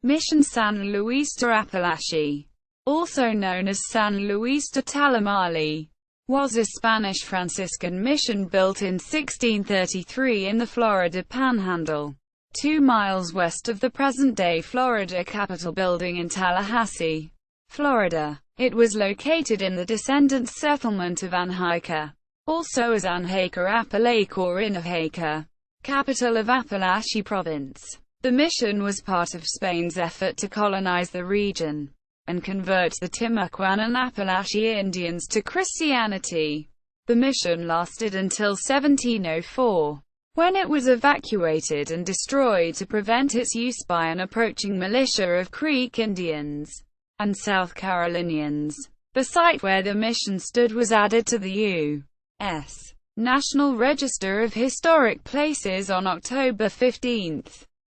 Mission San Luis de Apalachee, also known as San Luis de Talimali, was a Spanish Franciscan mission built in 1633 in the Florida Panhandle, 2 miles west of the present-day Florida Capitol building in Tallahassee, Florida. It was located in the descendant settlement of Anhaica, also as Anhayca Apalache or Inihayca, capital of Apalachee Province. The mission was part of Spain's effort to colonize the region and convert the Timucuan and Apalachee Indians to Christianity. The mission lasted until 1704, when it was evacuated and destroyed to prevent its use by an approaching militia of Creek Indians and South Carolinians. The site where the mission stood was added to the U.S. National Register of Historic Places on October 15,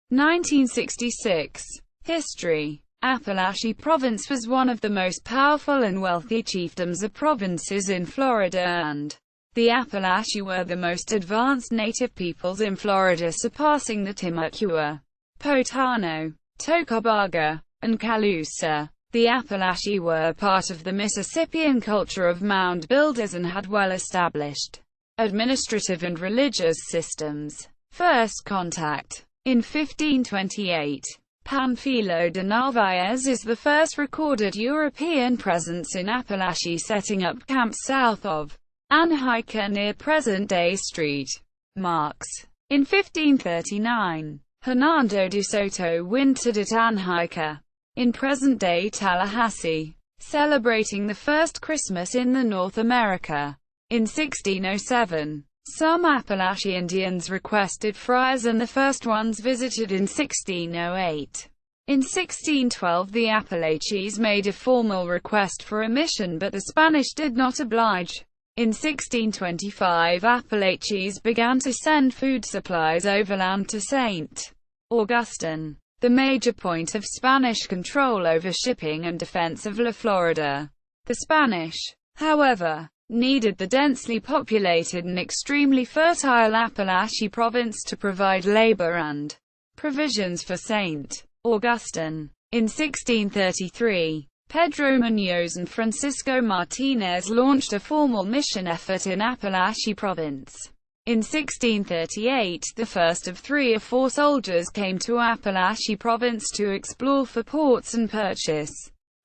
1966. History. Apalachee Province was one of the most powerful and wealthy chiefdoms or provinces in Florida, and the Apalachee were the most advanced native peoples in Florida, surpassing the Timucua, Potano, Tocobaga, and Calusa. The Apalachee were part of the Mississippian culture of mound builders and had well-established administrative and religious systems. First contact. In 1528, Panfilo de Narvaez is the first recorded European presence in Apalachee, setting up camps south of Anhaica near present-day Street Marks. In 1539, Hernando de Soto wintered at Anhaica, in present-day Tallahassee, celebrating the first Christmas in the North America. In 1607, some Apalachee Indians requested friars, and the first ones visited in 1608. In 1612 the Apalachees made a formal request for a mission, but the Spanish did not oblige. In 1625 Apalachees began to send food supplies overland to St. Augustine, the major point of Spanish control over shipping and defense of La Florida. The Spanish, however, needed the densely populated and extremely fertile Apalachee Province to provide labor and provisions for St. Augustine. In 1633, Pedro Muñoz and Francisco Martinez launched a formal mission effort in Apalachee Province. In 1638, the first of 3 or 4 soldiers came to Apalachee Province to explore for ports and purchase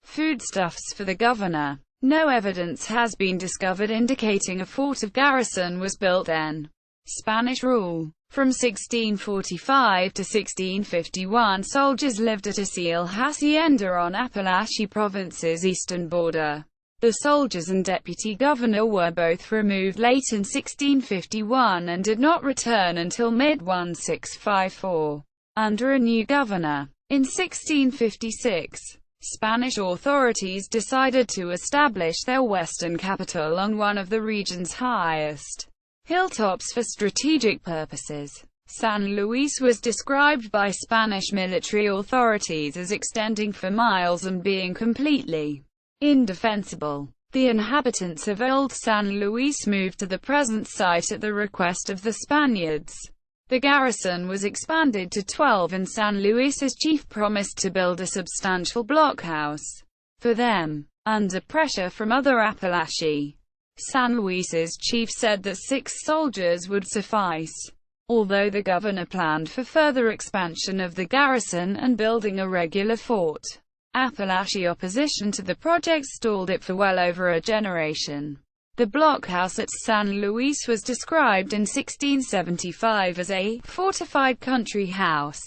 foodstuffs for the governor. No evidence has been discovered indicating a fort of garrison was built then. Spanish rule. From 1645 to 1651 soldiers lived at a seal hacienda on Apalachee Province's eastern border. The soldiers and deputy governor were both removed late in 1651 and did not return until mid-1654, under a new governor. In 1656, Spanish authorities decided to establish their western capital on one of the region's highest hilltops for strategic purposes. San Luis was described by Spanish military authorities as extending for miles and being completely indefensible. The inhabitants of Old San Luis moved to the present site at the request of the Spaniards. The garrison was expanded to 12, and San Luis's chief promised to build a substantial blockhouse for them. Under pressure from other Apalachee, San Luis's chief said that 6 soldiers would suffice, although the governor planned for further expansion of the garrison and building a regular fort. Apalachee opposition to the project stalled it for well over a generation. The blockhouse at San Luis was described in 1675 as a fortified country house.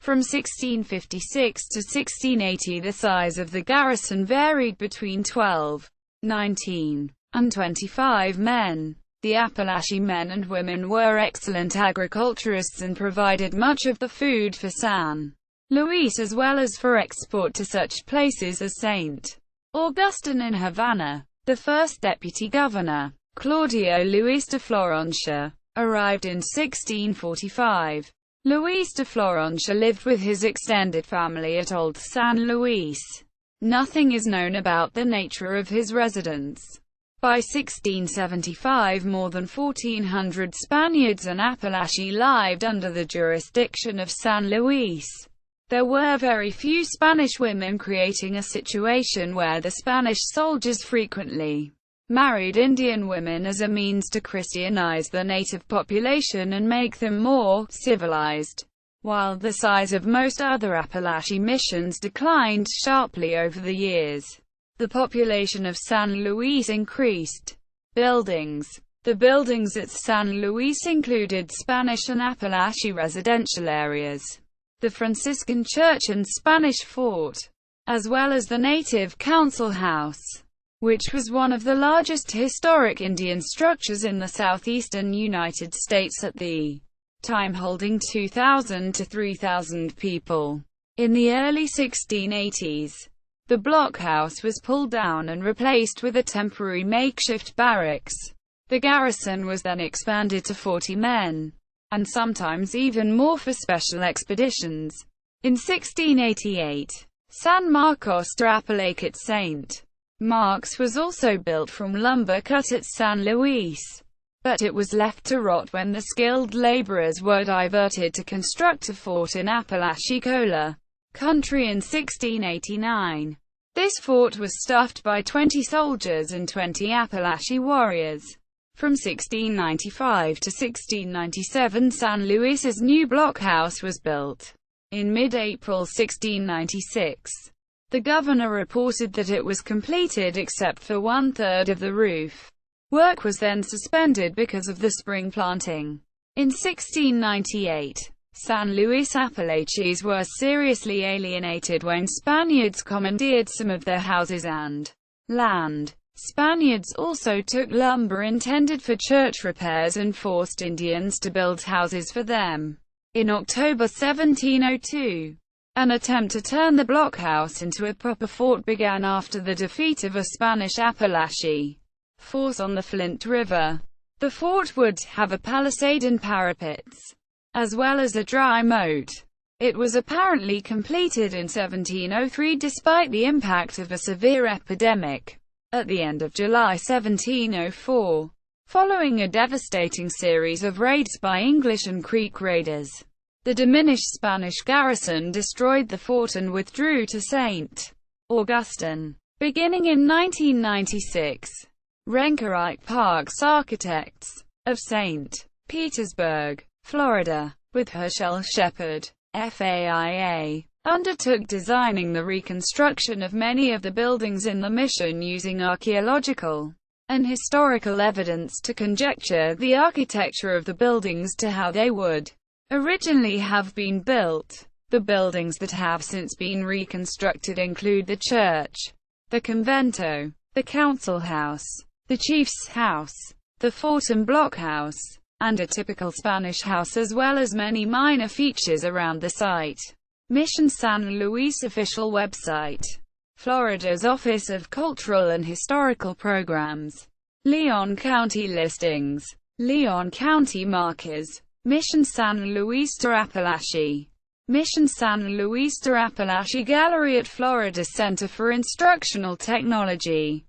From 1656 to 1680 the size of the garrison varied between 12, 19, and 25 men. The Apalachee men and women were excellent agriculturists and provided much of the food for San Luis as well as for export to such places as St. Augustine in Havana. The first deputy governor, Claudio Luis de Florencia, arrived in 1645. Luis de Florencia lived with his extended family at Old San Luis. Nothing is known about the nature of his residence. By 1675 more than 1,400 Spaniards and Apalachee lived under the jurisdiction of San Luis. There were very few Spanish women, creating a situation where the Spanish soldiers frequently married Indian women as a means to Christianize the native population and make them more civilized. While the size of most other Apalachee missions declined sharply over the years, the population of San Luis increased. Buildings. The buildings at San Luis included Spanish and Apalachee residential areas, the Franciscan church and Spanish fort, as well as the native council house, which was one of the largest historic Indian structures in the southeastern United States at the time, holding 2,000 to 3,000 people. In the early 1680s, the blockhouse was pulled down and replaced with a temporary makeshift barracks. The garrison was then expanded to 40 men, and sometimes even more for special expeditions. In 1688, San Marcos de Apalachee at St. Mark's was also built from lumber cut at San Luis, but it was left to rot when the skilled laborers were diverted to construct a fort in Apalachicola country in 1689. This fort was staffed by 20 soldiers and 20 Apalachee warriors. From 1695 to 1697, San Luis's new blockhouse was built. In mid-April 1696, the governor reported that it was completed except for one-third of the roof. Work was then suspended because of the spring planting. In 1698, San Luis Apalachees were seriously alienated when Spaniards commandeered some of their houses and land. Spaniards also took lumber intended for church repairs and forced Indians to build houses for them. In October 1702, an attempt to turn the blockhouse into a proper fort began after the defeat of a Spanish Apalachee force on the Flint River. The fort would have a palisade and parapets, as well as a dry moat. It was apparently completed in 1703 despite the impact of a severe epidemic at the end of July 1704, following a devastating series of raids by English and Creek raiders. The diminished Spanish garrison destroyed the fort and withdrew to St. Augustine. Beginning in 1996, Anhaica Parks Architects of St. Petersburg, Florida, with Herschel Shepherd, FAIA, undertook designing the reconstruction of many of the buildings in the mission using archaeological and historical evidence to conjecture the architecture of the buildings to how they would originally have been built. The buildings that have since been reconstructed include the church, the convento, the council house, the chief's house, the fort and blockhouse, and a typical Spanish house, as well as many minor features around the site. Mission San Luis official website. Florida's Office of Cultural and Historical Programs. Leon County listings. Leon County markers. Mission San Luis de Apalachee. Mission San Luis de Apalachee Gallery at Florida Center for Instructional Technology.